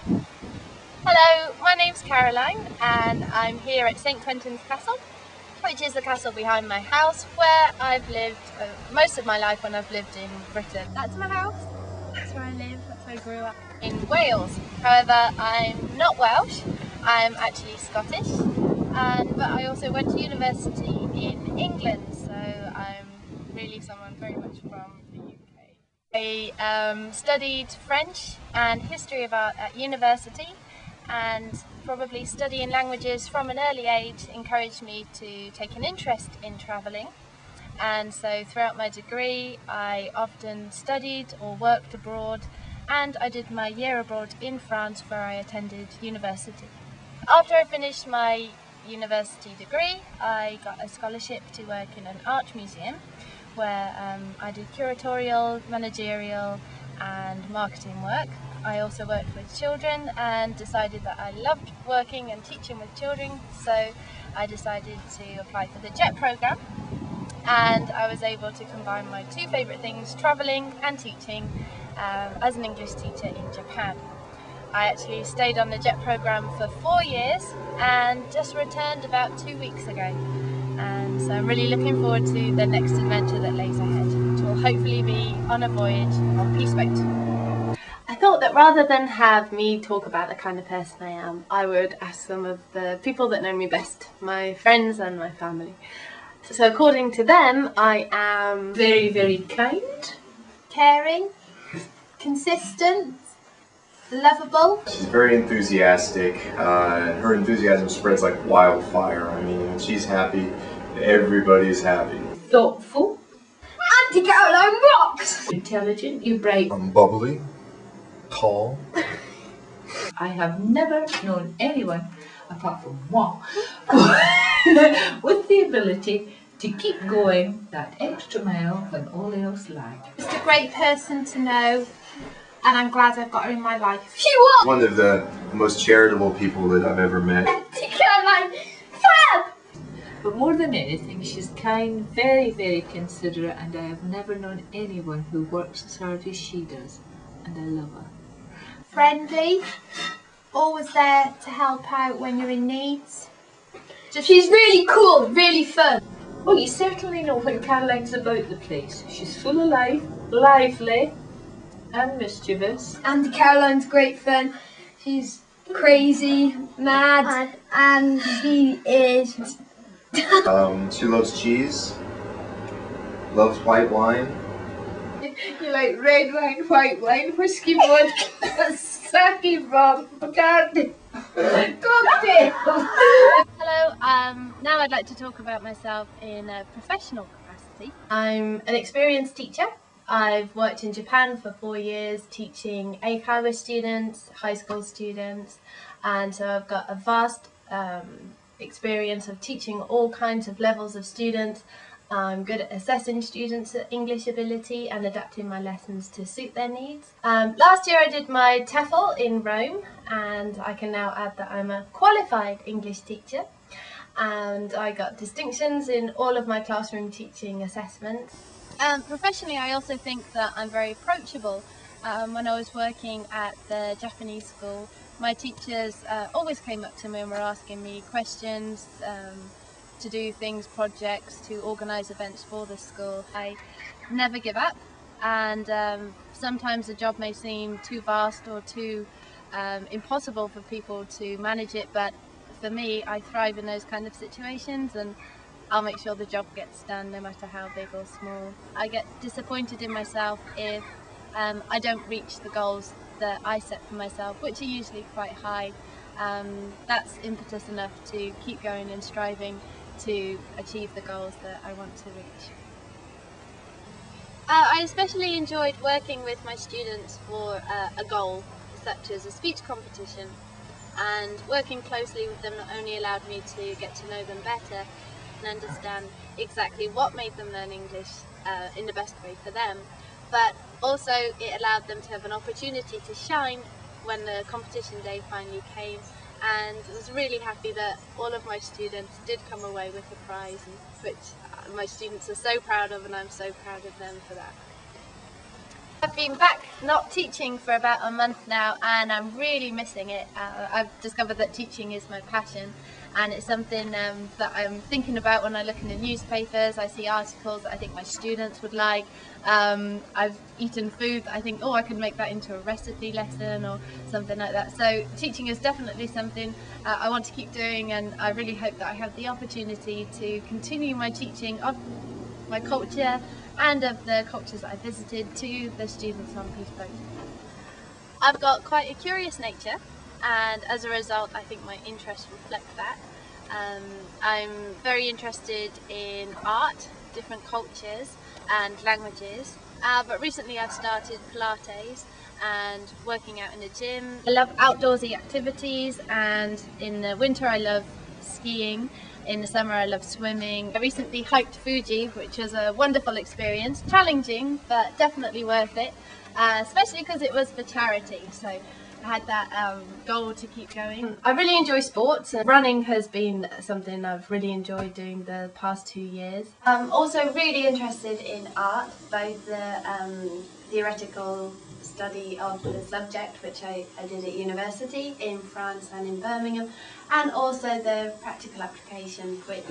Hello, my name's Caroline and I'm here at St Quentin's Castle, which is the castle behind my house where I've lived most of my life when I've lived in Britain. That's my house, that's where I live, that's where I grew up. In Wales. However, I'm not Welsh, I'm actually Scottish, but I also went to university in England, so I'm really someone very much from the UK. I studied French and History of Art at university, and probably studying languages from an early age encouraged me to take an interest in travelling. And so throughout my degree I often studied or worked abroad, and I did my year abroad in France where I attended university. After I finished my university degree I got a scholarship to work in an art museum where I did curatorial, managerial and marketing work. I also worked with children and decided that I loved working and teaching with children, so I decided to apply for the JET programme, and I was able to combine my two favourite things, travelling and teaching, as an English teacher in Japan. I actually stayed on the JET programme for 4 years and just returned about 2 weeks ago, and so I'm really looking forward to the next adventure that lays ahead, which will hopefully be on a voyage on PeaceBoat. I thought that rather than have me talk about the kind of person I am, I would ask some of the people that know me best, my friends and my family. So according to them, I am very, very kind, caring, consistent, lovable. She's very enthusiastic. Her enthusiasm spreads like wildfire. I mean, when she's happy, everybody's happy. thoughtful, Auntie Caroline rocks! intelligent, you're bright. I'm bubbly, tall. I have never known anyone, apart from moi, with the ability to keep going that extra mile when all else lagged. Just a great person to know, and I'm glad I've got her in my life. She was! One of the most charitable people that I've ever met. Auntie Caroline, fab! But more than anything, she's kind, very, very considerate, and I have never known anyone who works as hard as she does, and I love her. Friendly, always there to help out when you're in need. She's really cool, really fun. Well, you certainly know when Caroline's about the place. She's full of life, lively, and mischievous. Auntie Caroline's great fun. She's crazy, mad, and she is. She loves cheese, loves white wine. You like red wine, white wine, whiskey, vodka, sake, rum, candy, cocktail. Hello, now I'd like to talk about myself in a professional capacity. I'm an experienced teacher. I've worked in Japan for 4 years teaching Eikaiwa students, high school students, and so I've got a vast experience of teaching all kinds of levels of students. I'm good at assessing students' English ability and adapting my lessons to suit their needs. Last year I did my TEFL in Rome, and I can now add that I'm a qualified English teacher, and I got distinctions in all of my classroom teaching assessments. Professionally, I also think that I'm very approachable. When I was working at the Japanese school, my teachers always came up to me and were asking me questions, to do things, projects, to organise events for the school. I never give up, and sometimes the job may seem too vast or too impossible for people to manage it, but for me, I thrive in those kind of situations, and I'll make sure the job gets done no matter how big or small. I get disappointed in myself if I don't reach the goals that I set for myself, which are usually quite high. That's impetus enough to keep going and striving to achieve the goals that I want to reach. I especially enjoyed working with my students for a goal, such as a speech competition, and working closely with them not only allowed me to get to know them better and understand exactly what made them learn English in the best way for them, but also it allowed them to have an opportunity to shine when the competition day finally came, and I was really happy that all of my students did come away with a prize, which my students are so proud of, and I'm so proud of them for that. I've been back not teaching for about a month now, and I'm really missing it. I've discovered that teaching is my passion, and it's something that I'm thinking about when I look in the newspapers. I see articles that I think my students would like. I've eaten food that I think, oh, I could make that into a recipe lesson or something like that. So teaching is definitely something I want to keep doing, and I really hope that I have the opportunity to continue my teaching of my culture and of the cultures that I visited to the students on PeaceBoat. I've got quite a curious nature, and as a result I think my interests reflect that. I'm very interested in art, different cultures and languages, but recently I've started Pilates and working out in the gym. I love outdoorsy activities, and in the winter I love skiing. In the summer I love swimming. I recently hiked Fuji, which was a wonderful experience, challenging but definitely worth it, especially because it was for charity, so I had that goal to keep going. I really enjoy sports, and running has been something I've really enjoyed doing the past 2 years. I'm also really interested in art, both the theoretical study of the subject, which I did at university in France and in Birmingham, and also the practical application, which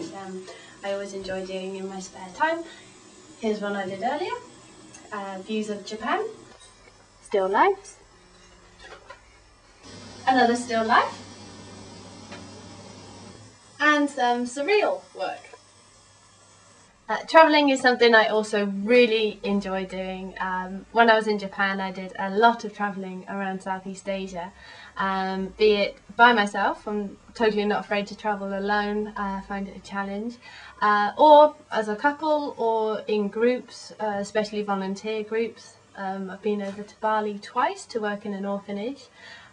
I always enjoy doing in my spare time. Here's one I did earlier, views of Japan, still lifes, another still life, and some surreal work. Travelling is something I also really enjoy doing. When I was in Japan I did a lot of travelling around Southeast Asia, be it by myself. I'm totally not afraid to travel alone, I find it a challenge, or as a couple or in groups, especially volunteer groups. I've been over to Barrie twice to work in an orphanage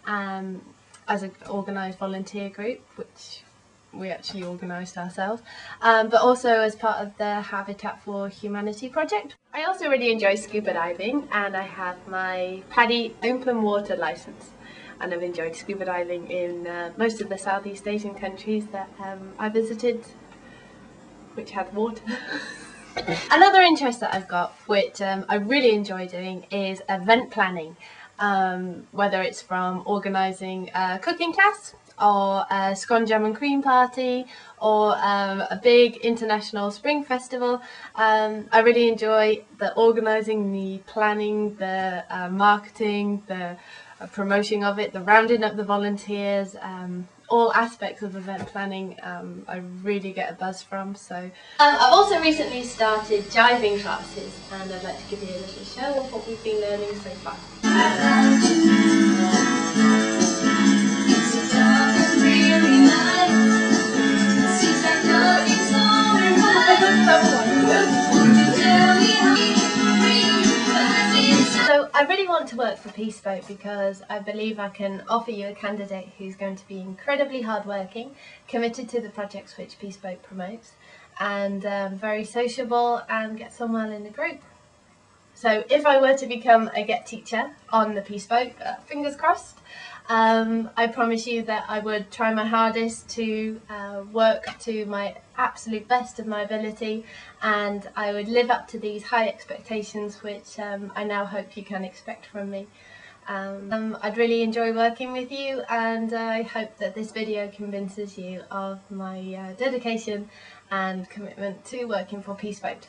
as an organised volunteer group, which we actually organised ourselves, but also as part of the Habitat for Humanity project. I also really enjoy scuba diving, and I have my PADI open water licence, and I've enjoyed scuba diving in most of the Southeast Asian countries that I visited which had water. Another interest that I've got, which I really enjoy doing, is event planning, whether it's from organising a cooking class or a scone jam and cream party or a big international spring festival. I really enjoy the organising, the planning, the marketing, the promoting of it, the rounding up the volunteers, all aspects of event planning I really get a buzz from. So I've also recently started jiving classes, and I'd like to give you a little show of what we've been learning so far. So I really want to work for PeaceBoat because I believe I can offer you a candidate who's going to be incredibly hardworking, committed to the projects which PeaceBoat promotes, and very sociable and gets on well in the group. So if I were to become a Get teacher on the PeaceBoat, fingers crossed, I promise you that I would try my hardest to work to my absolute best of my ability, and I would live up to these high expectations which I now hope you can expect from me. I'd really enjoy working with you, and I hope that this video convinces you of my dedication and commitment to working for PeaceBoat.